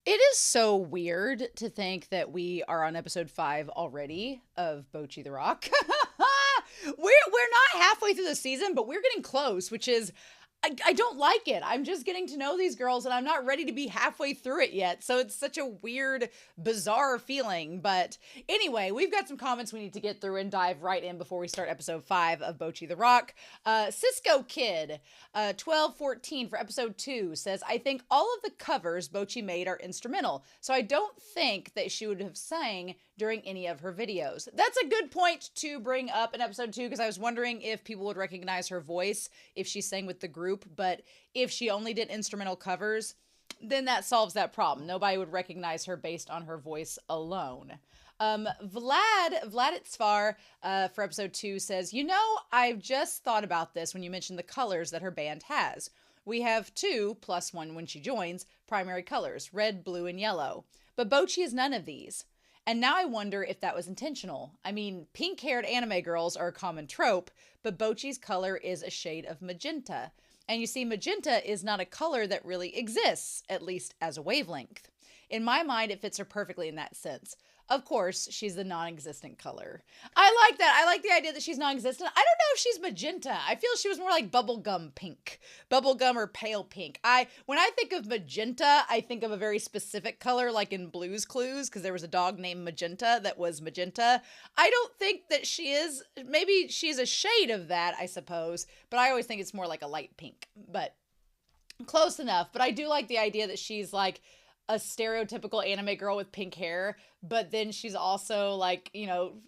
It is so weird to think that we are on episode 5 already of Bocchi the Rock. We're not halfway through the season, but we're getting close, which is I don't like it. I'm just getting to know these girls and I'm not ready to be halfway through it yet. So it's such a weird, bizarre feeling. But anyway, we've got some comments we need to get through and dive right in before we start episode 5 of Bocchi the Rock. Cisco Kid, 1214 for episode 2 says, I think all of the covers Bocchi made are instrumental. So I don't think that she would have sang during any of her videos. That's a good point to bring up in episode 2 because I was wondering if people would recognize her voice if she sang with the group, but if she only did instrumental covers, then that solves that problem. Nobody would recognize her based on her voice alone. Vladitzvar for episode 2 says, I've just thought about this when you mentioned the colors that her band has. We have 2 plus 1 when she joins primary colors, red, blue, and yellow. But Bocchi has none of these. And now I wonder if that was intentional. I mean, pink-haired anime girls are a common trope, but Bocchi's color is a shade of magenta. And you see, magenta is not a color that really exists, at least as a wavelength. In my mind, it fits her perfectly in that sense. Of course, she's the non-existent color. I like that. I like the idea that she's non-existent. I don't know if she's magenta. I feel she was more like bubblegum pink. Bubblegum or pale pink. When I think of magenta, I think of a very specific color, like in Blue's Clues, because there was a dog named Magenta that was magenta. I don't think that she is. Maybe she's a shade of that, I suppose, but I always think it's more like a light pink. But close enough. But I do like the idea that she's like a stereotypical anime girl with pink hair, but then she's also like,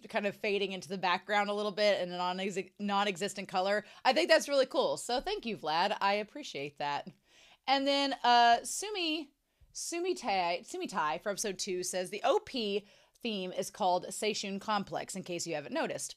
kind of fading into the background a little bit in a non-existent color. I think that's really cool. So thank you, Vlad. I appreciate that. And then Sumitai for episode 2 says the OP theme is called Seishun Complex, in case you haven't noticed.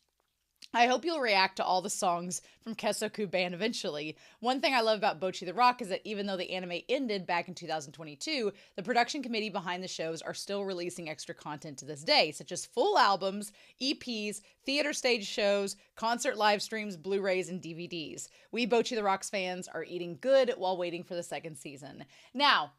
I hope you'll react to all the songs from Kesoku Band eventually. One thing I love about Bocchi the Rock is that even though the anime ended back in 2022, the production committee behind the shows are still releasing extra content to this day, such as full albums, EPs, theater stage shows, concert live streams, Blu-rays, and DVDs. We Bocchi the Rock's fans are eating good while waiting for the second season. Now,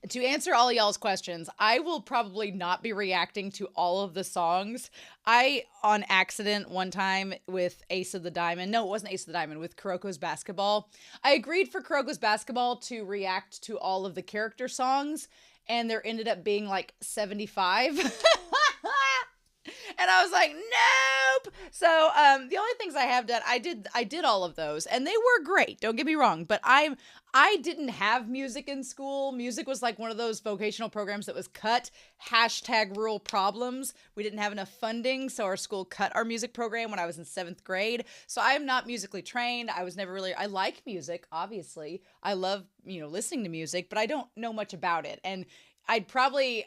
to answer all y'all's questions, I will probably not be reacting to all of the songs. I, on accident, one time with Ace of the Diamond, no, it wasn't Ace of the Diamond, with Kuroko's Basketball, I agreed for Kuroko's Basketball to react to all of the character songs, and there ended up being like 75. And I was like, nope. So the only things I have done, I did all of those, and they were great. Don't get me wrong, but I didn't have music in school. Music was like one of those vocational programs that was cut. #rural problems. We didn't have enough funding, so our school cut our music program when I was in 7th grade. So I am not musically trained. I was never really. I like music, obviously. I love listening to music, but I don't know much about it, and I'd probably.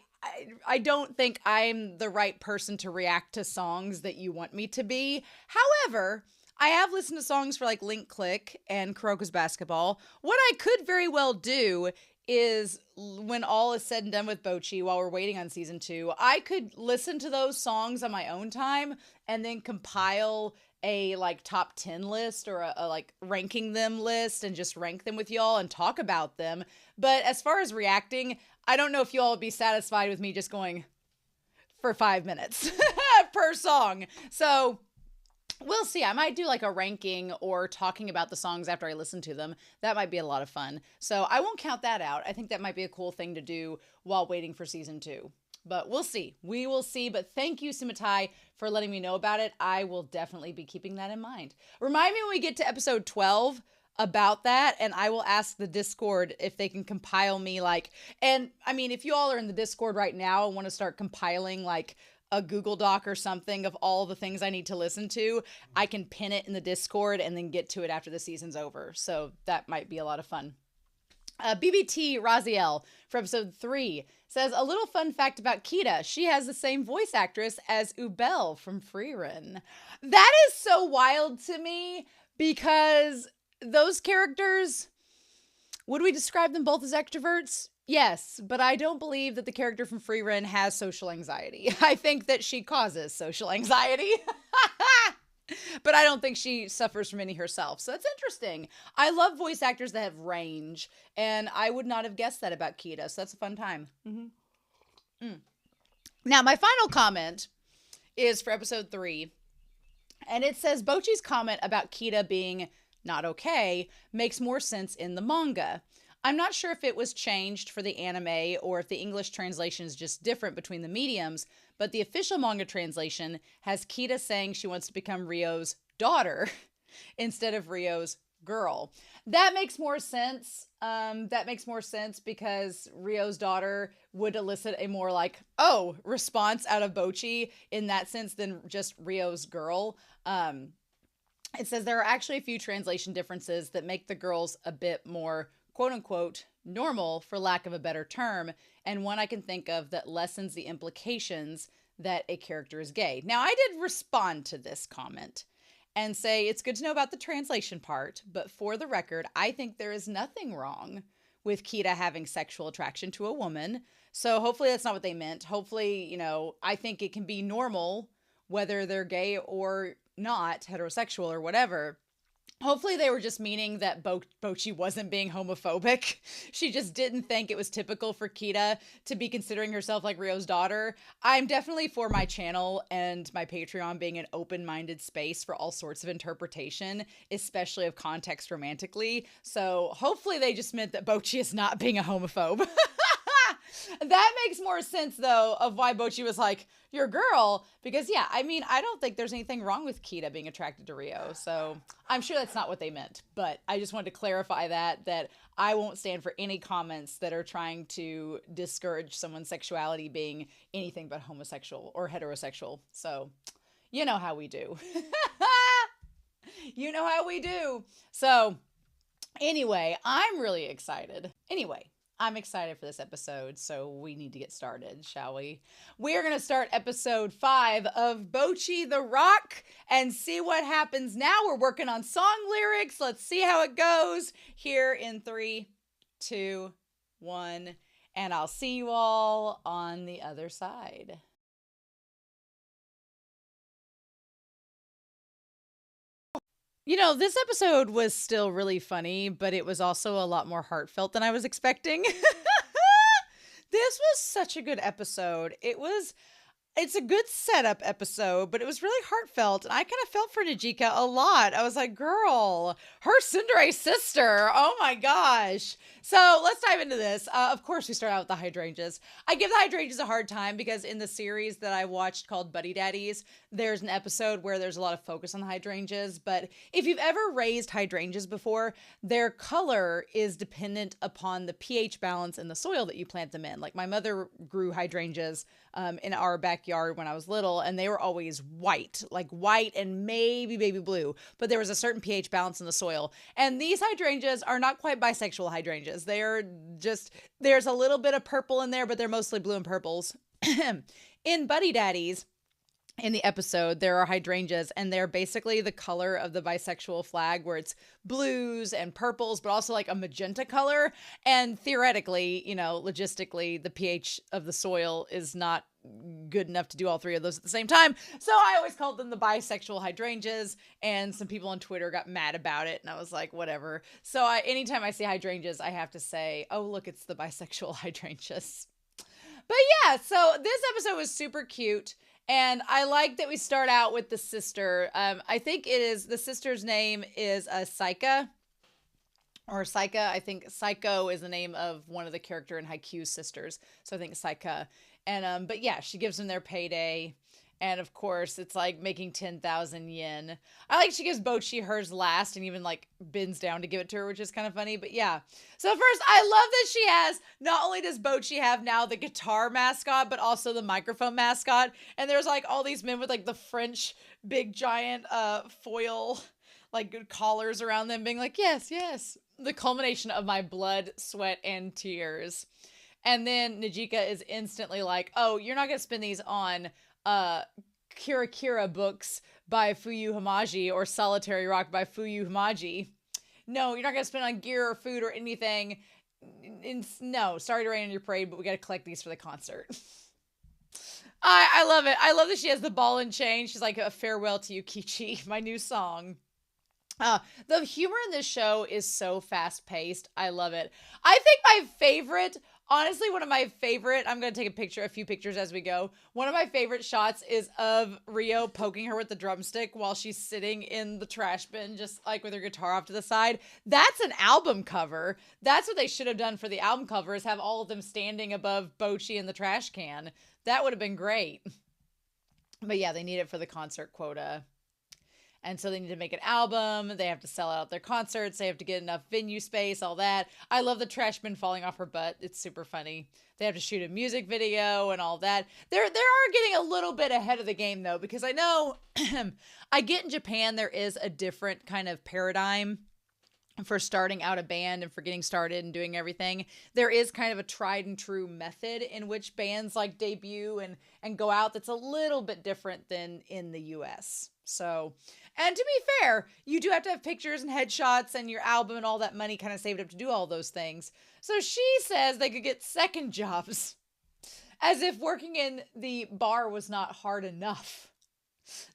I don't think I'm the right person to react to songs that you want me to be. However, I have listened to songs for like Link Click and Kuroko's Basketball. What I could very well do is when all is said and done with Bocchi while we're waiting on season 2, I could listen to those songs on my own time and then compile a like top 10 list or a like ranking them list and just rank them with y'all and talk about them. But as far as reacting, I don't know if you all would be satisfied with me just going for 5 minutes per song. So we'll see. I might do like a ranking or talking about the songs after I listen to them. That might be a lot of fun. So I won't count that out. I think that might be a cool thing to do while waiting for season 2. But we'll see. We will see. But thank you, Sumitai, for letting me know about it. I will definitely be keeping that in mind. Remind me when we get to episode 12 about that, and I will ask the Discord if they can compile me and I mean, if you all are in the Discord right now and want to start compiling like a Google Doc or something of all the things I need to listen to, I can pin it in the Discord and then get to it after the season's over. So that might be a lot of fun. BBT Raziel for episode 3 says, a little fun fact about Kita. She has the same voice actress as Ubel from Freerun. That is so wild to me because those characters, would we describe them both as extroverts? Yes, but I don't believe that the character from Freerun has social anxiety. I think that she causes social anxiety. But I don't think she suffers from any herself. So that's interesting. I love voice actors that have range, and I would not have guessed that about Kita. So that's a fun time. Now, my final comment is for episode 3. And it says Bocchi's comment about Kita being not okay makes more sense in the manga. I'm not sure if it was changed for the anime or if the English translation is just different between the mediums, but the official manga translation has Kita saying she wants to become Ryo's daughter instead of Ryo's girl. That makes more sense. That makes more sense because Ryo's daughter would elicit a more like, oh, response out of Bocchi in that sense than just Ryo's girl. It says there are actually a few translation differences that make the girls a bit more quote unquote normal, for lack of a better term, and one I can think of that lessens the implications that a character is gay. Now, I did respond to this comment and say it's good to know about the translation part, but for the record, I think there is nothing wrong with Kita having sexual attraction to a woman. So hopefully that's not what they meant. Hopefully, you know, I think it can be normal whether they're gay or not, heterosexual or whatever. Hopefully they were just meaning that Bocchi wasn't being homophobic. She just didn't think it was typical for Kita to be considering herself like Ryo's daughter. I'm definitely for my channel and my Patreon being an open-minded space for all sorts of interpretation, especially of context romantically. So hopefully they just meant that Bocchi is not being a homophobe. That makes more sense, though, of why Bocchi was like, your girl. Because, yeah, I mean, I don't think there's anything wrong with Kita being attracted to Ryo. So I'm sure that's not what they meant. But I just wanted to clarify that I won't stand for any comments that are trying to discourage someone's sexuality being anything but homosexual or heterosexual. So you know how we do. You know how we do. So anyway, I'm really excited. I'm excited for this episode, so we need to get started, shall we? We're going to start episode 5 of Bocchi the Rock and see what happens now. We're working on song lyrics. Let's see how it goes here in 3, 2, 1, and I'll see you all on the other side. You know, this episode was still really funny, but it was also a lot more heartfelt than I was expecting. This was such a good episode. It's a good setup episode, but it was really heartfelt. And I kind of felt for Nijika a lot. I was like, girl, her tsundere sister. Oh my gosh. So let's dive into this. Of course, we start out with the hydrangeas. I give the hydrangeas a hard time because in the series that I watched called Buddy Daddies, there's an episode where there's a lot of focus on the hydrangeas. But if you've ever raised hydrangeas before, their color is dependent upon the pH balance in the soil that you plant them in. Like my mother grew hydrangeas in our backyard when I was little, and they were always white, like white and maybe baby blue, but there was a certain pH balance in the soil. And these hydrangeas are not quite bisexual hydrangeas. They're just, there's a little bit of purple in there, but they're mostly blue and purples. In Buddy Daddies, in the episode, there are hydrangeas, and they're basically the color of the bisexual flag, where it's blues and purples, but also like a magenta color. And theoretically, you know, logistically, the pH of the soil is not good enough to do all three of those at the same time. So I always called them the bisexual hydrangeas, and some people on Twitter got mad about it, and I was like, whatever. So anytime I see hydrangeas, I have to say, oh, look, it's the bisexual hydrangeas. But yeah, so this episode was super cute. And I like that we start out with the sister. I think the sister's name is Seika. Or Seika. I think Psycho is the name of one of the character in Haikyuu's sisters. So I think Seika. And, but yeah, she gives them their payday. And of course, it's like making 10,000 yen. I like she gives Bocchi hers last and even like bends down to give it to her, which is kind of funny. But yeah. So first, I love that she has, not only does Bocchi have now the guitar mascot, but also the microphone mascot. And there's like all these men with like the French big giant foil like collars around them being like, yes, yes. The culmination of my blood, sweat, and tears. And then Nijika is instantly like, oh, you're not going to spend these on Kira Kira books by Fuyu Hamaji or Solitary Rock by Fuyu Hamaji. No, you're not going to spend on gear or food or anything. No, sorry to rain on your parade, but we got to collect these for the concert. I love it. I love that she has the ball and chain. She's like, a farewell to you, Kichi, my new song. The humor in this show is so fast paced. I love it. I think my favorite, honestly, one of my favorite, I'm going to take a few pictures as we go. One of my favorite shots is of Rio poking her with the drumstick while she's sitting in the trash bin, just like with her guitar off to the side. That's an album cover. That's what they should have done for the album cover, is have all of them standing above Bocchi in the trash can. That would have been great. But yeah, they need it for the concert quota. And so they need to make an album. They have to sell out their concerts. They have to get enough venue space, all that. I love the trash bin falling off her butt. It's super funny. They have to shoot a music video and all that. They are getting a little bit ahead of the game, though, because I know I get in Japan there is a different kind of paradigm for starting out a band and for getting started and doing everything. There is kind of a tried and true method in which bands like debut and go out that's a little bit different than in the US. So, and to be fair, you do have to have pictures and headshots and your album and all that money kind of saved up to do all those things. So she says they could get second jobs, as if working in the bar was not hard enough.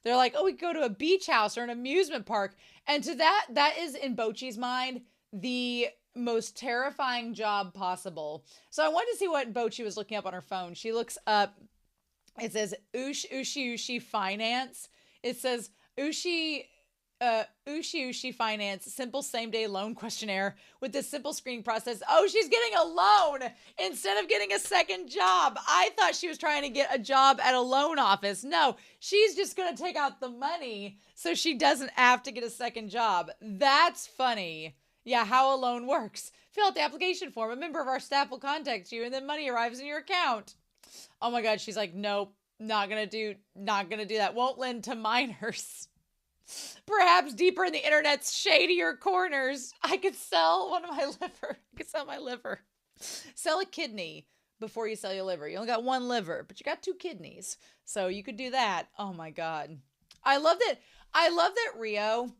They're like, oh, we could go to a beach house or an amusement park. And to that is in Bocchi's mind the most terrifying job possible. So I wanted to see what Bocchi was looking up on her phone. She looks up, it says Ushi Finance. It says Ushi Finance simple same-day loan questionnaire with this simple screening process. Oh, she's getting a loan instead of getting a second job. I thought she was trying to get a job at a loan office. No, she's just going to take out the money so she doesn't have to get a second job. That's funny. Yeah, how a loan works. Fill out the application form. A member of our staff will contact you and then money arrives in your account. Oh my God, she's like, nope. Not gonna do that. Won't lend to minors. Perhaps deeper in the internet's shadier corners, I could sell my liver. Sell a kidney before you sell your liver. You only got one liver, but you got two kidneys. So you could do that. Oh my God. I love that Rio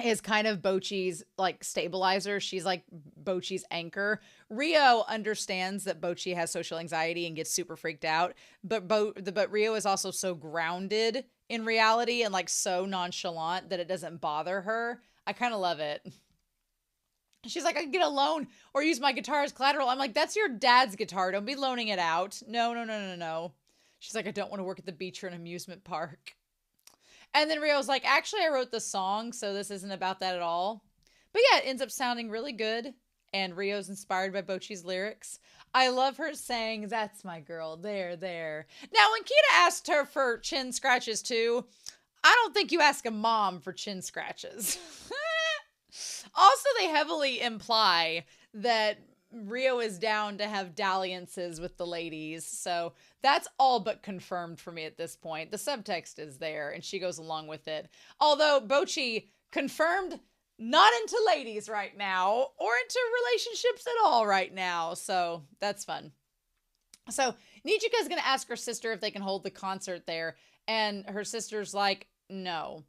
is kind of Bocchi's like stabilizer. She's like Bocchi's anchor. Rio understands that Bocchi has social anxiety and gets super freaked out, but Rio is also so grounded in reality and like so nonchalant that it doesn't bother her. I kind of love it. She's like, I can get a loan or use my guitar as collateral. I'm like, that's your dad's guitar. Don't be loaning it out. No. She's like, I don't want to work at the beach or an amusement park. And then Rio's like, actually, I wrote the song, so this isn't about that at all. But yeah, it ends up sounding really good. And Rio's inspired by Bocchi's lyrics. I love her saying, that's my girl, there. Now, when Kita asked her for chin scratches too, I don't think you ask a mom for chin scratches. Also, they heavily imply that Rio is down to have dalliances with the ladies. So that's all but confirmed for me at this point. The subtext is there and she goes along with it. Although Bocchi confirmed not into ladies right now or into relationships at all right now. So that's fun. So Nijika is going to ask her sister if they can hold the concert there. And her sister's like, no.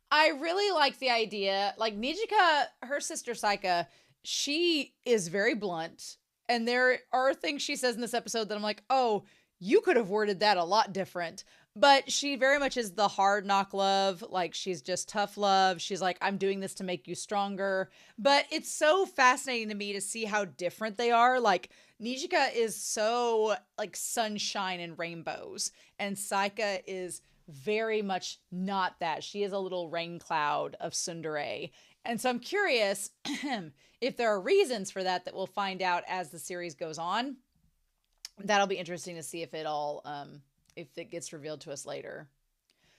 I really like the idea. Like Nijika, her sister Seika, she is very blunt. And there are things she says in this episode that I'm like, oh, you could have worded that a lot different. But she very much is the hard knock love. Like, she's just tough love. She's like, I'm doing this to make you stronger. But it's so fascinating to me to see how different they are. Like, Nijika is so, like, sunshine and rainbows. And Seika is very much not that. She is a little rain cloud of tsundere. And so I'm curious if there are reasons for that we'll find out as the series goes on. That'll be interesting to see if it all, if it gets revealed to us later.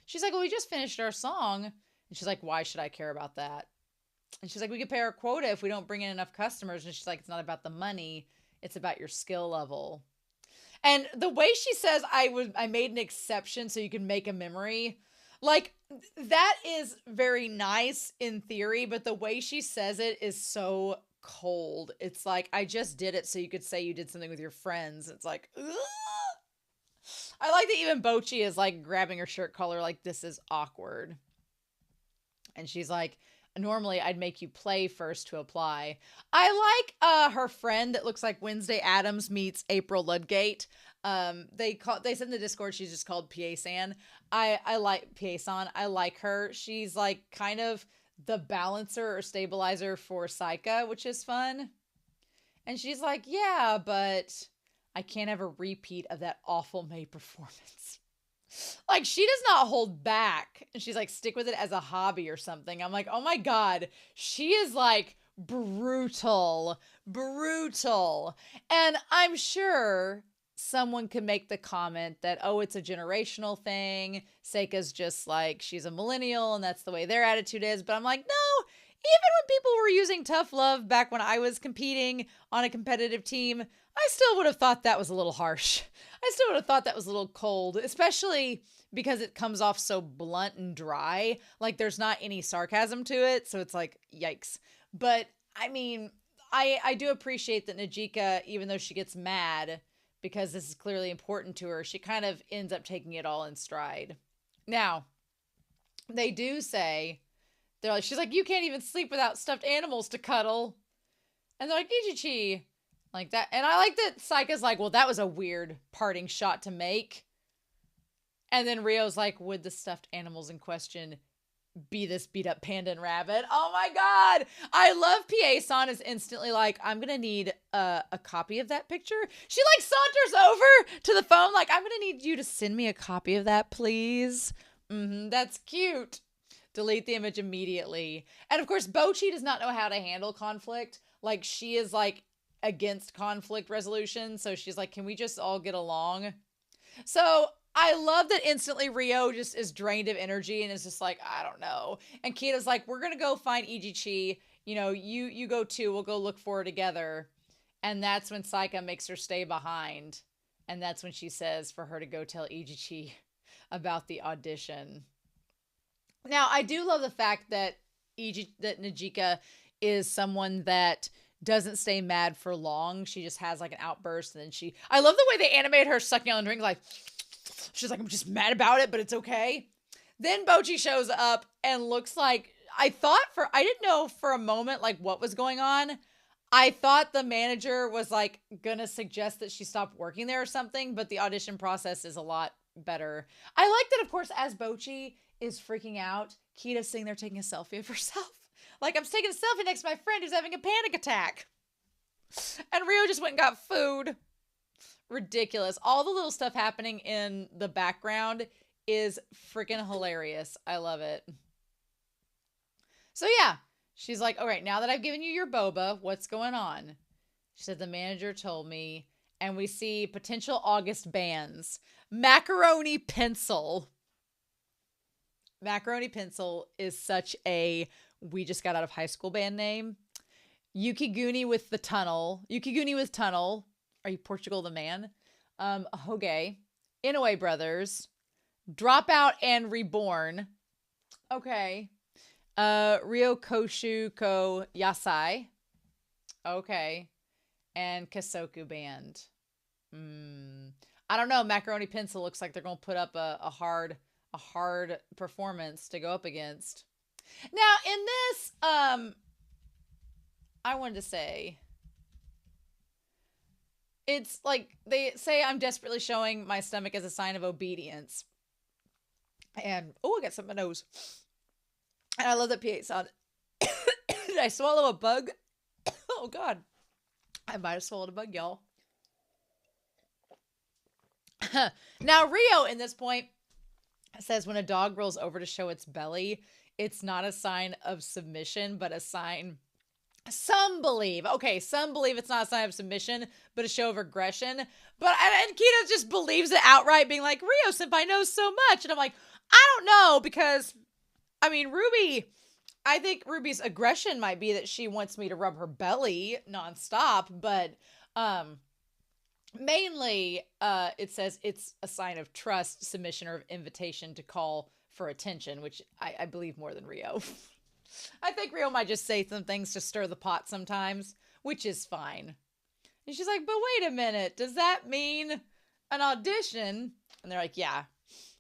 She's like, well, we just finished our song. And she's like, why should I care about that? And she's like, we could pay our quota if we don't bring in enough customers. And she's like, it's not about the money. It's about your skill level. And the way she says, I made an exception so you can make a memory. Like, that is very nice in theory, but the way she says it is so cold. It's like, I just did it so you could say you did something with your friends. It's like, ugh. I like that even Bocchi is like grabbing her shirt collar like, this is awkward. And she's like, Normally, I'd make you play first to apply. I like her friend that looks like Wednesday Addams meets April Ludgate. They said in the Discord she's just called PA-san. I like PA-san. I like her. She's like kind of the balancer or stabilizer for Seika, which is fun. And she's like, yeah, but I can't have a repeat of that awful May performance. Like, she does not hold back. And she's like, stick with it as a hobby or something. I'm like, oh my God, she is like brutal, brutal. And I'm sure someone could make the comment that, oh, it's a generational thing. Seika's just like, she's a millennial and that's the way their attitude is. But I'm like, no, even when people were using tough love back when I was competing on a competitive team, I still would have thought that was a little harsh. I still would have thought that was a little cold, especially because it comes off so blunt and dry. Like, there's not any sarcasm to it. So it's like, yikes. But I mean, I do appreciate that Nijika, even though she gets mad because this is clearly important to her, she kind of ends up taking it all in stride. Now, they do say, they're like, she's like, you can't even sleep without stuffed animals to cuddle. And they're like, Ichichi. Like that. And I like that Saika's like, well, that was a weird parting shot to make. And then Rio's like, would the stuffed animals in question be this beat up panda and rabbit? Oh my God. I love PA-san is instantly like, I'm going to need a copy of that picture. She like saunters over to the phone. Like, I'm going to need you to send me a copy of that, please. That's cute. Delete the image immediately. And of course, Bocchi does not know how to handle conflict. Like, she is like against conflict resolution. So she's like, can we just all get along? So I love that instantly Rio just is drained of energy and is just like, I don't know. And Kita's like, we're going to go find Ichichi. You know, you go too. We'll go look for her together. And that's when Seika makes her stay behind. And that's when she says for her to go tell Ichichi about the audition. Now, I do love the fact that Nijika is someone that doesn't stay mad for long. She just has like an outburst and then I love the way they animate her sucking on the drink, like, she's like, I'm just mad about it, but it's okay. Then Bocchi shows up and looks like, I didn't know for a moment like what was going on. I thought the manager was like gonna suggest that she stop working there or something, but the audition process is a lot better. I like that, of course, as Bocchi is freaking out, Kita's sitting there taking a selfie of herself. Like, I'm taking a selfie next to my friend who's having a panic attack. And Rio just went and got food. Ridiculous. All the little stuff happening in the background is freaking hilarious. I love it. So yeah, she's like, all right, now that I've given you your boba, what's going on? She said, the manager told me, and we see potential August bands. Macaroni Pencil. Macaroni Pencil is such a we just got out of high school band name. Yukiguni with Tunnel. Are you Portugal the Man? Hoge. Inoue Brothers. Dropout and Reborn. Okay. Ryokoshu ko Yasai. Okay. And Kasoku Band. I don't know. Macaroni Pencil looks like they're going to put up a hard performance to go up against. Now, in this, I wanted to say, it's like they say I'm desperately showing my stomach as a sign of obedience. And, oh, I got something in my nose. And I love that PA sound. Did I swallow a bug? Oh, God. I might have swallowed a bug, y'all. Now, Rio, in this point, says when a dog rolls over to show its belly, it's not a sign of submission, but a sign... Some believe it's not a sign of submission, but a show of aggression. And Kita just believes it outright, being like, Rio Senpai knows so much. And I'm like, I don't know, because, I mean, I think Ruby's aggression might be that she wants me to rub her belly nonstop, but mainly it says it's a sign of trust, submission, or invitation to call for attention, which I believe more than Rio. I think Rio might just say some things to stir the pot sometimes, which is fine. And she's like, but wait a minute, does that mean an audition? And they're like, yeah.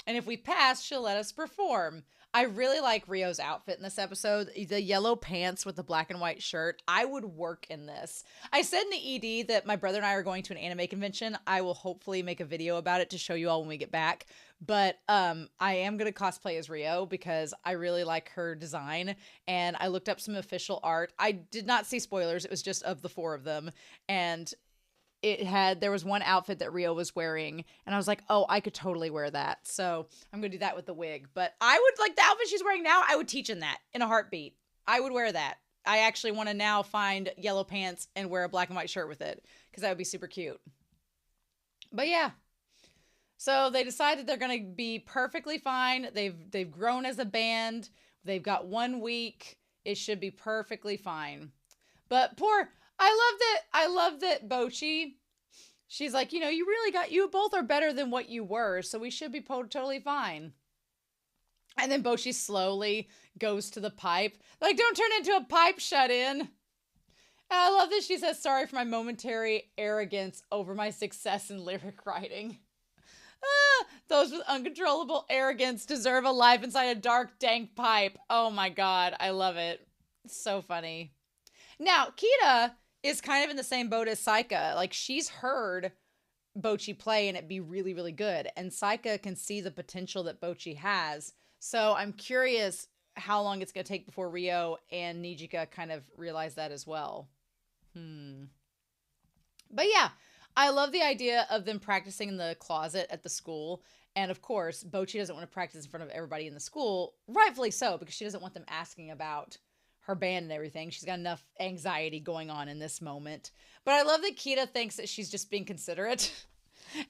And if we pass, she'll let us perform. I really like Rio's outfit in this episode. The yellow pants with the black and white shirt. I would work in this. I said in the ED that my brother and I are going to an anime convention. I will hopefully make a video about it to show you all when we get back. But I am going to cosplay as Rio because I really like her design. And I looked up some official art. I did not see spoilers. It was just of the 4 of them. And there was one outfit that Rio was wearing, and I was like, oh, I could totally wear that. So I'm going to do that with the wig. But I would like the outfit she's wearing now. I would teach in that in a heartbeat. I would wear that. I actually want to now find yellow pants and wear a black and white shirt with it because that would be super cute. But yeah. So they decided they're going to be perfectly fine. They've grown as a band. They've got 1 week. It should be perfectly fine. But I love that Bocchi, she's like, you both are better than what you were, so we should be totally fine. And then Bocchi slowly goes to the pipe. Like, don't turn into a pipe shut-in. And I love that she says, sorry for my momentary arrogance over my success in lyric writing. Those with uncontrollable arrogance deserve a life inside a dark, dank pipe. Oh my God, I love it. It's so funny. Now, Kita is kind of in the same boat as Seika. Like, she's heard Bocchi play and it be really, really good. And Seika can see the potential that Bocchi has. So I'm curious how long it's going to take before Rio and Nijika kind of realize that as well. But yeah, I love the idea of them practicing in the closet at the school. And of course, Bocchi doesn't want to practice in front of everybody in the school. Rightfully so, because she doesn't want them asking about her band and everything. She's got enough anxiety going on in this moment. But I love that Kita thinks that she's just being considerate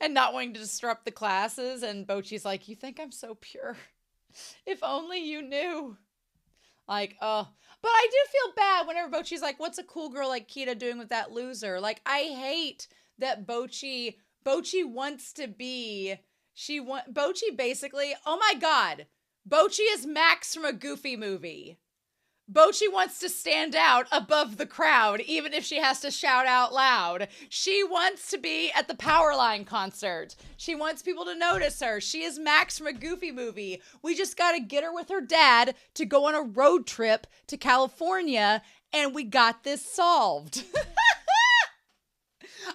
and not wanting to disrupt the classes. And Bocchi's like, you think I'm so pure? If only you knew. Like, oh. But I do feel bad whenever Bocchi's like, what's a cool girl like Kita doing with that loser? Like, I hate that Bocchi wants to be, Bocchi basically, oh my God, Bocchi is Max from a Goofy movie. Bocchi wants to stand out above the crowd, even if she has to shout out loud. She wants to be at the Powerline concert. She wants people to notice her. She is Max from a Goofy movie. We just got to get her with her dad to go on a road trip to California, and we got this solved.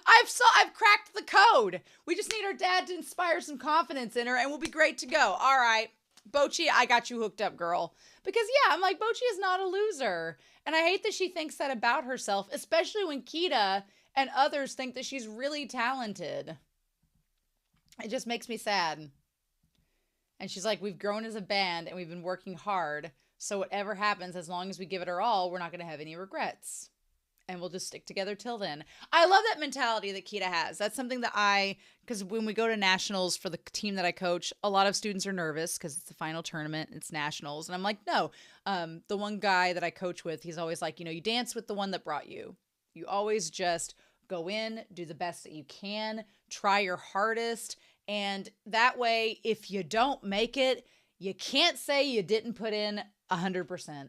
I've cracked the code. We just need her dad to inspire some confidence in her, and we'll be great to go. All right, Bocchi, I got you hooked up, girl. Because, yeah, I'm like, Bocchi is not a loser. And I hate that she thinks that about herself, especially when Kita and others think that she's really talented. It just makes me sad. And she's like, we've grown as a band and we've been working hard. So whatever happens, as long as we give it our all, we're not going to have any regrets. And we'll just stick together till then. I love that mentality that Kita has. That's something that because when we go to nationals for the team that I coach, a lot of students are nervous because it's the final tournament, it's nationals. And I'm like, no, the one guy that I coach with, he's always like, you dance with the one that brought you. You always just go in, do the best that you can, try your hardest. And that way, if you don't make it, you can't say you didn't put in 100%.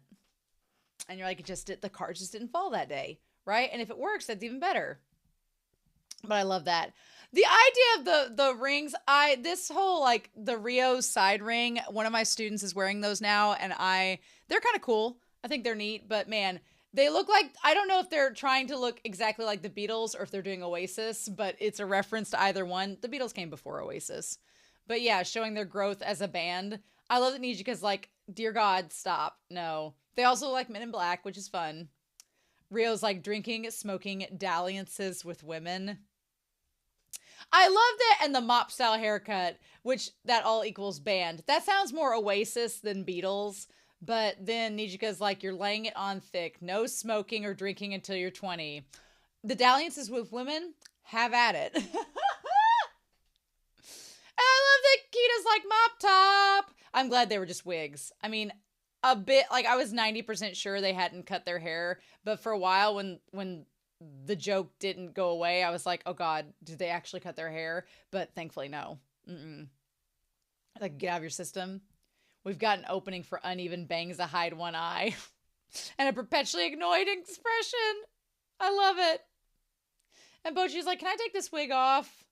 And you're like, the cards just didn't fall that day. Right? And if it works, that's even better. But I love that. The idea of the rings, this whole, like, the Rio side ring, one of my students is wearing those now, and they're kind of cool. I think they're neat, but man, they look like, I don't know if they're trying to look exactly like the Beatles or if they're doing Oasis, but it's a reference to either one. The Beatles came before Oasis. But yeah, showing their growth as a band. I love that Nijika's like, dear God, stop. No. They also like Men in Black, which is fun. Rio's like drinking, smoking, dalliances with women. I love that, and the mop style haircut, which that all equals band. That sounds more Oasis than Beatles, but then Nijika's like, you're laying it on thick. No smoking or drinking until you're 20. The dalliances with women, have at it. And I love that Kita's like, mop top. I'm glad they were just wigs. I mean, a bit, like, I was 90% sure they hadn't cut their hair, but for a while when the joke didn't go away, I was like, oh God, did they actually cut their hair? But thankfully, no. Like, get out of your system. We've got an opening for uneven bangs that hide one eye and a perpetually annoyed expression. I love it. And Bocchi's like, can I take this wig off?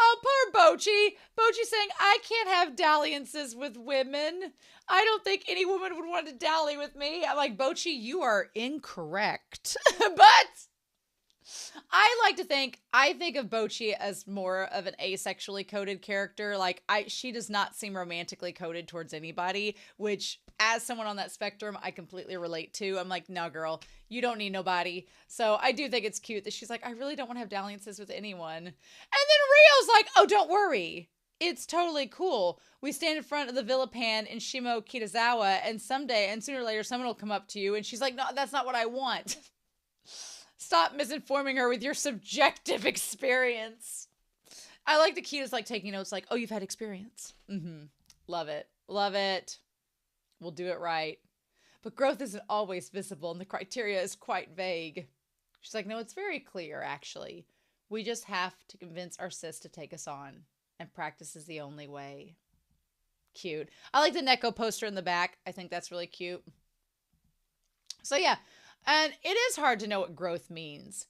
Oh, poor Bocchi. Bocchi saying, I can't have dalliances with women. I don't think any woman would want to dally with me. I'm like, Bocchi, you are incorrect. But I think of Bocchi as more of an asexually coded character. Like she does not seem romantically coded towards anybody, which as someone on that spectrum, I completely relate to. I'm like, no, girl, you don't need nobody. So I do think it's cute that she's like, I really don't want to have dalliances with anyone. And then Rio's like, oh, don't worry. It's totally cool. We stand in front of the Villa Pan in Shimo Kitazawa, and sooner or later, someone will come up to you. And she's like, no, that's not what I want. Stop misinforming her with your subjective experience. I like the Kita's like taking notes like, oh, you've had experience. Mm-hmm. Love it. Love it. We'll do it right. But growth isn't always visible, and the criteria is quite vague. She's like, no, it's very clear, actually. We just have to convince our sis to take us on. And practice is the only way. Cute. I like the Neko poster in the back. I think that's really cute. So yeah, and it is hard to know what growth means.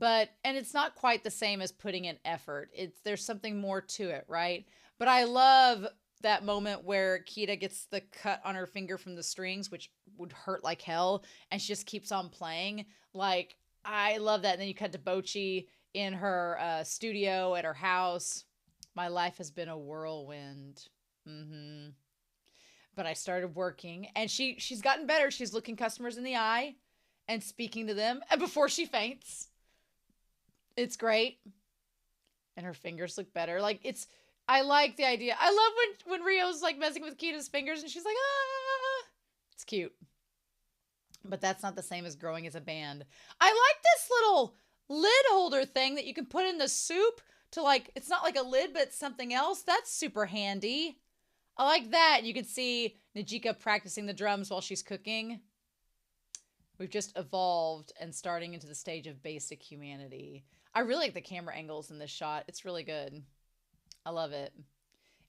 And it's not quite the same as putting in effort. There's something more to it, right? But I love that moment where Kita gets the cut on her finger from the strings, which would hurt like hell, and she just keeps on playing. Like, I love that. And then you cut to Bocchi in her studio at her house. My life has been a whirlwind. Mm-hmm. But I started working, and she's gotten better. She's looking customers in the eye and speaking to them, and before she faints. It's great. And her fingers look better. Like, I like the idea. I love when Rio's like messing with Kita's fingers, and she's like, ah. It's cute. But that's not the same as growing as a band. I like this little lid holder thing that you can put in the soup to like, it's not like a lid, but it's something else. That's super handy. I like that. You can see Nijika practicing the drums while she's cooking. We've just evolved and starting into the stage of basic humanity. I really like the camera angles in this shot. It's really good. I love it.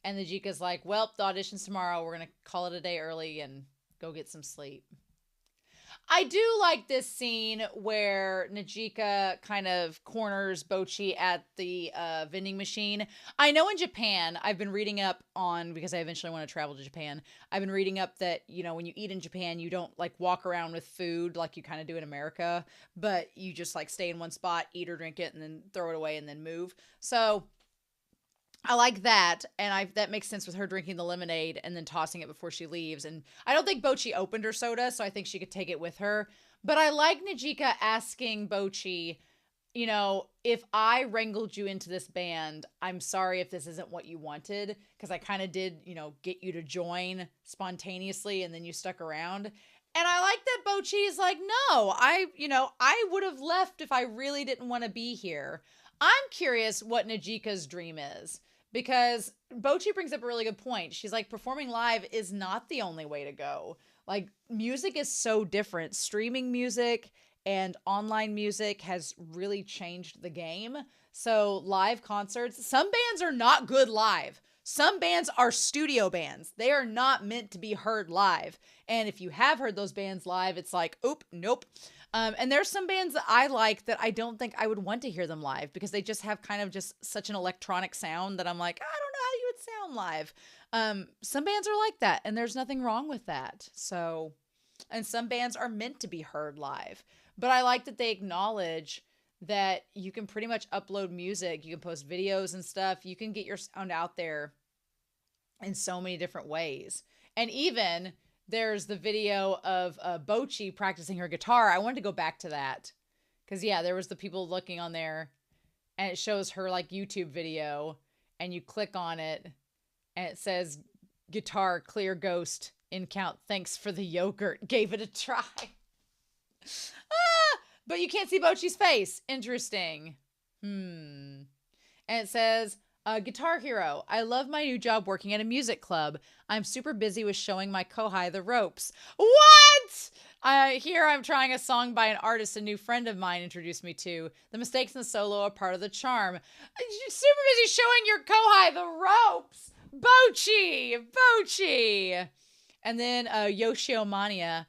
And Nijika's like, well, the audition's tomorrow. We're going to call it a day early and go get some sleep. I do like this scene where Nijika kind of corners Bocchi at the vending machine. I know in Japan, I've been reading up on, because I eventually want to travel to Japan, I've been reading up that, you know, when you eat in Japan, you don't like walk around with food like you kind of do in America, but you just like stay in one spot, eat or drink it, and then throw it away and then move. So I like that, and that makes sense with her drinking the lemonade and then tossing it before she leaves. And I don't think Bocchi opened her soda, so I think she could take it with her. But I like Nijika asking Bocchi, you know, if I wrangled you into this band, I'm sorry if this isn't what you wanted, because I kind of did, you know, get you to join spontaneously, and then you stuck around. And I like that Bocchi is like, no, I would have left if I really didn't want to be here. I'm curious what Nijika's dream is. Because Bocchi brings up a really good point. She's like, performing live is not the only way to go. Like, music is so different. Streaming music and online music has really changed the game. So live concerts, some bands are not good live. Some bands are studio bands. They are not meant to be heard live. And if you have heard those bands live, it's like, oop, nope. And there's some bands that I like that I don't think I would want to hear them live, because they just have kind of just such an electronic sound that I'm like, I don't know how you would sound live. Some bands are like that, and there's nothing wrong with that. So, and some bands are meant to be heard live. But I like that they acknowledge that you can pretty much upload music. You can post videos and stuff. You can get your sound out there in so many different ways. And even there's the video of Bocchi practicing her guitar. I wanted to go back to that. Because, yeah, there was the people looking on there. And it shows her, like, YouTube video. And you click on it. And it says, guitar, clear ghost, in count. Thanks for the yogurt. Gave it a try. But you can't see Bocchi's face. Interesting. And it says, Guitar Hero. I love my new job working at a music club. I'm super busy with showing my kohai the ropes. What? Here I'm trying a song by an artist a new friend of mine introduced me to. The mistakes in the solo are part of the charm. You're super busy showing your kohai the ropes. Bocchi. And then Yoshio Mania.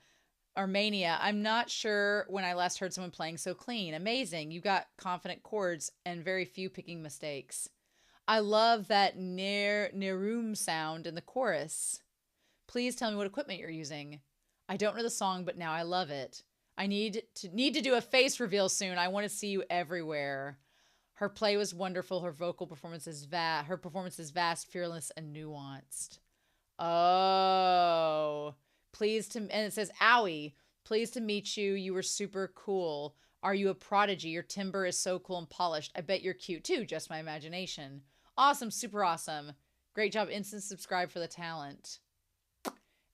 Armenia. I'm not sure when I last heard someone playing so clean. Amazing. You got confident chords and very few picking mistakes. I love that nerum sound in the chorus. Please tell me what equipment you're using. I don't know the song, but now I love it. I need to do a face reveal soon. I want to see you everywhere. Her play was wonderful. Her vocal performance is vast, fearless, and nuanced. Oh, and it says, owie, pleased to meet you. You were super cool. Are you a prodigy? Your timbre is so cool and polished. I bet you're cute too. Just my imagination. Awesome. Super awesome. Great job. Instant subscribe for the talent.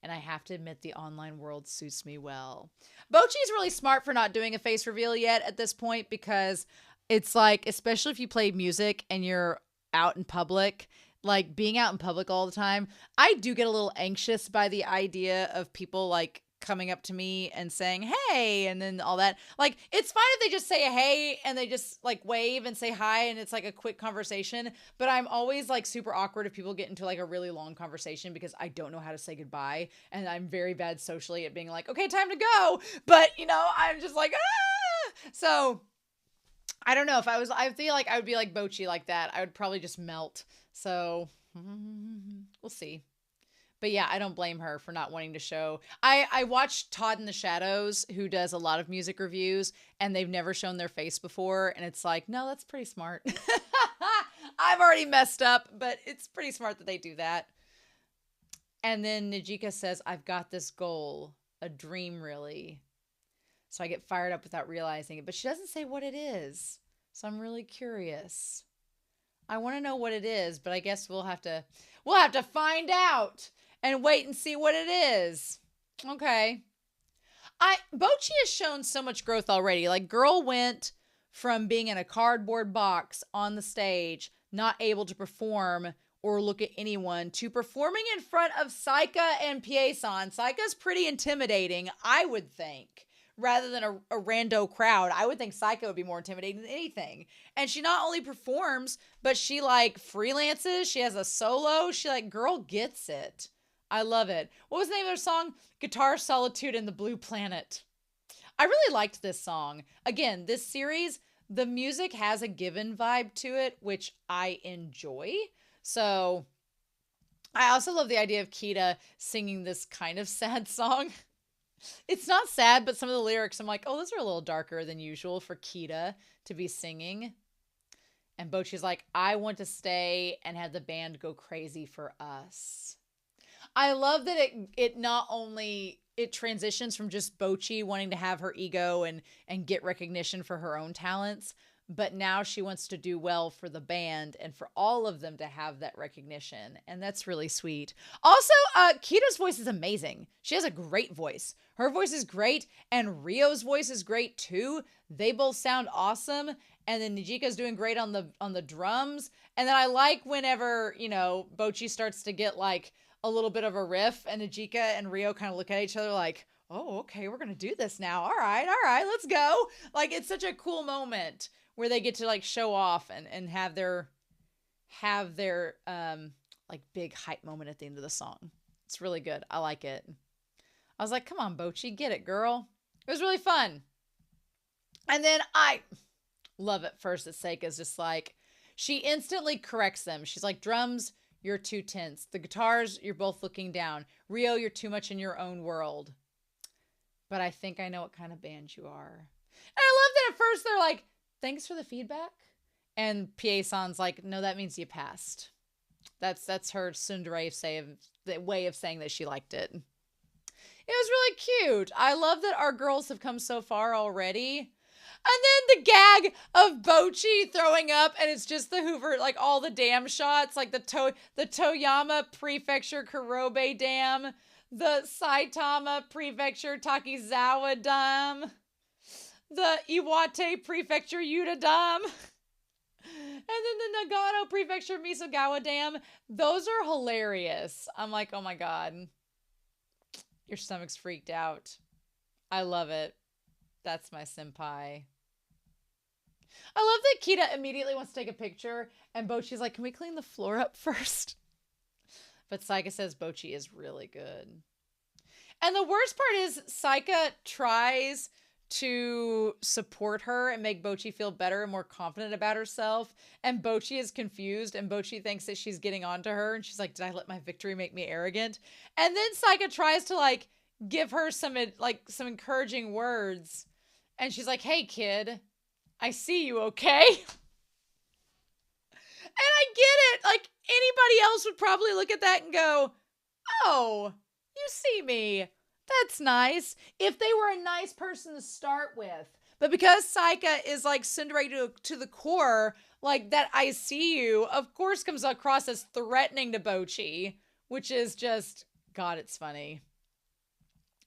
And I have to admit, the online world suits me well. Bocchi's really smart for not doing a face reveal yet at this point, because it's like, especially if you play music and you're out in public, like being out in public all the time, I do get a little anxious by the idea of people like coming up to me and saying, hey, and then all that. Like, it's fine if they just say hey and they just like wave and say hi and it's like a quick conversation, but I'm always like super awkward if people get into like a really long conversation because I don't know how to say goodbye, and I'm very bad socially at being like, okay, time to go, but you know, I'm just like, ah! So I don't know, I feel like I would be like Bocchi like that. I would probably just melt. So we'll see. But yeah, I don't blame her for not wanting to show. I watched Todd in the Shadows, who does a lot of music reviews, and they've never shown their face before. And it's like, no, that's pretty smart. I've already messed up, but it's pretty smart that they do that. And then Nijika says, I've got this goal, a dream really. So I get fired up without realizing it, but she doesn't say what it is. So I'm really curious. I want to know what it is, but I guess we'll have to find out and wait and see what it is. Okay. Bocchi has shown so much growth already. Like, girl went from being in a cardboard box on the stage, not able to perform or look at anyone, to performing in front of Seika and Pie-san. Seika's pretty intimidating, I would think. Rather than a rando crowd, I would think Seika would be more intimidating than anything. And she not only performs, but she like freelances. She has a solo. She like, girl gets it. I love it. What was the name of their song? Guitar Solitude in the Blue Planet. I really liked this song. Again, this series, the music has a Given vibe to it, which I enjoy. So I also love the idea of Kita singing this kind of sad song. It's not sad, but some of the lyrics, I'm like, oh, those are a little darker than usual for Kita to be singing. And Bocchi's like, I want to stay and have the band go crazy for us. I love that it not only, it transitions from just Bocchi wanting to have her ego and get recognition for her own talents, but now she wants to do well for the band and for all of them to have that recognition. And that's really sweet. Also, Kita's voice is amazing. She has a great voice. Her voice is great, and Rio's voice is great too. They both sound awesome. And then Nijika's doing great on the drums. And then I like whenever, you know, Bocchi starts to get like a little bit of a riff, and Nijika and Rio kind of look at each other like, oh, okay, we're going to do this now. All right, let's go. Like, it's such a cool moment where they get to like show off and have their like big hype moment at the end of the song. It's really good. I like it. I was like, come on, Bocchi, get it, girl. It was really fun. And then I love it first that Seika's just like, she instantly corrects them. She's like, drums, you're too tense. The guitars, you're both looking down. Rio, you're too much in your own world. But I think I know what kind of band you are. And I love that at first they're like, thanks for the feedback. And Pie-san's like, no, that means you passed. That's her tsundere way of saying that she liked it. It was really cute. I love that our girls have come so far already. And then the gag of Bocchi throwing up, and it's just the Hoover, like all the dam shots, like the Toyama Prefecture Kurobe Dam, the Saitama Prefecture Takizawa Dam, the Iwate Prefecture Yuta Dam, and then the Nagano Prefecture Misogawa Dam. Those are hilarious. I'm like, oh my God. Your stomach's freaked out. I love it. That's my senpai. I love that Kita immediately wants to take a picture, and Bocchi's like, can we clean the floor up first? But Seika says Bocchi is really good. And the worst part is Seika tries to support her and make Bocchi feel better and more confident about herself. And Bocchi is confused, and Bocchi thinks that she's getting on to her. And she's like, did I let my victory make me arrogant? And then Seika tries to like give her some encouraging words. And she's like, hey, kid, I see you, okay? And I get it. Like, anybody else would probably look at that and go, oh, you see me. That's nice. If they were a nice person to start with. But because Seika is like Cinderella to the core, like that I see you, of course, comes across as threatening to Bocchi, which is just, God, it's funny.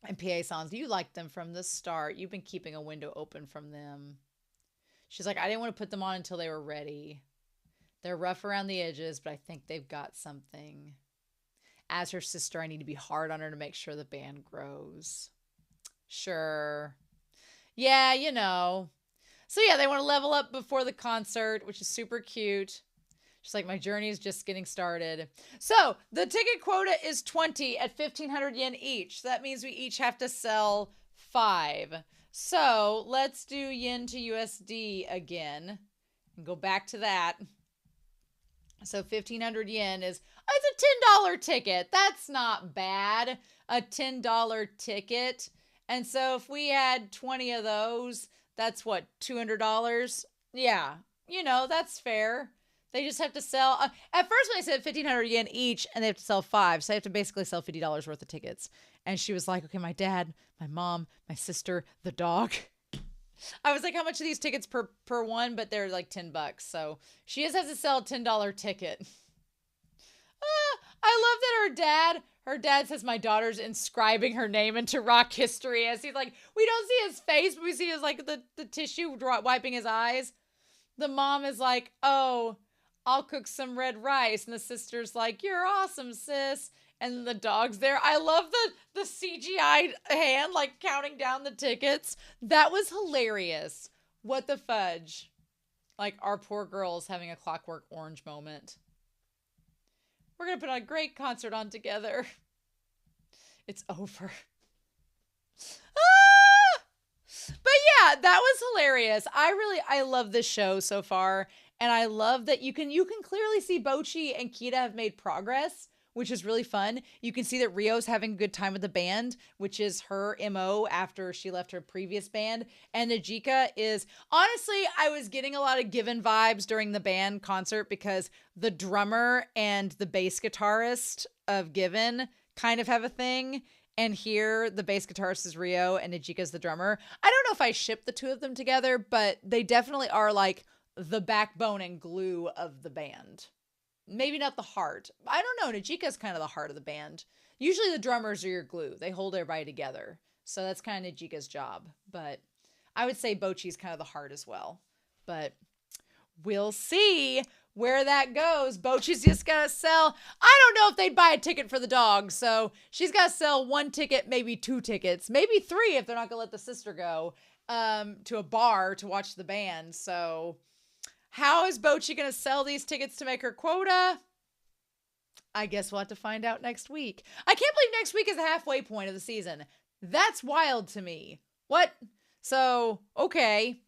And PA Sans, you liked them from the start. You've been keeping a window open from them. She's like, I didn't want to put them on until they were ready. They're rough around the edges, but I think they've got something. As her sister, I need to be hard on her to make sure the band grows. Sure. Yeah, you know. So yeah, they want to level up before the concert, which is super cute. She's like, my journey is just getting started. So the ticket quota is 20 at 1,500 yen each. So that means we each have to sell 5. So let's do yen to USD again and go back to that. So 1,500 yen is, it's a $10 ticket. That's not bad. A $10 ticket. And so if we had 20 of those, that's what, $200? Yeah, you know, that's fair. They just have to sell. At first, when I said 1,500 yen each, and they have to sell 5, so they have to basically sell $50 worth of tickets. And she was like, okay, my dad, my mom, my sister, the dog. I was like, how much are these tickets per one? But they're like $10. So she just has to sell a $10 ticket. I love that her dad says my daughter's inscribing her name into rock history, as he's like, we don't see his face, but we see his like the tissue wiping his eyes. The mom is like, oh, I'll cook some red rice. And the sister's like, you're awesome, sis. And the dog's there. I love the CGI hand, like, counting down the tickets. That was hilarious. What the fudge? Like, our poor girl's having a Clockwork Orange moment. We're going to put a great concert on together. It's over. But yeah, that was hilarious. I love this show so far. And I love that you can clearly see Bocchi and Kita have made progress, which is really fun. You can see that Rio's having a good time with the band, which is her MO after she left her previous band. And Nijika is, honestly, I was getting a lot of Given vibes during the band concert because the drummer and the bass guitarist of Given kind of have a thing. And here, the bass guitarist is Rio and Nijika's the drummer. I don't know if I ship the two of them together, but they definitely are like the backbone and glue of the band. Maybe not the heart. I don't know. Nijika's kind of the heart of the band. Usually the drummers are your glue. They hold everybody together. So that's kind of Nijika's job. But I would say Bocchi's kind of the heart as well. But we'll see where that goes. Bocchi's just got to sell. I don't know if they'd buy a ticket for the dog. So she's got to sell 1 ticket, maybe 2 tickets, maybe 3 if they're not going to let the sister go to a bar to watch the band. So how is Bocchi going to sell these tickets to make her quota? I guess we'll have to find out next week. I can't believe next week is the halfway point of the season. That's wild to me. What? So, okay.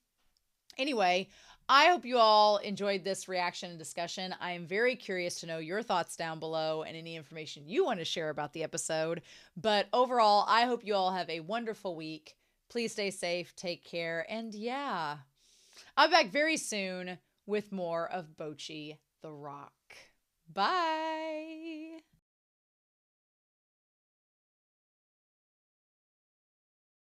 Anyway, I hope you all enjoyed this reaction and discussion. I am very curious to know your thoughts down below and any information you want to share about the episode. But overall, I hope you all have a wonderful week. Please stay safe, take care, and yeah, I'll be back very soon with more of Bocchi the Rock. Bye!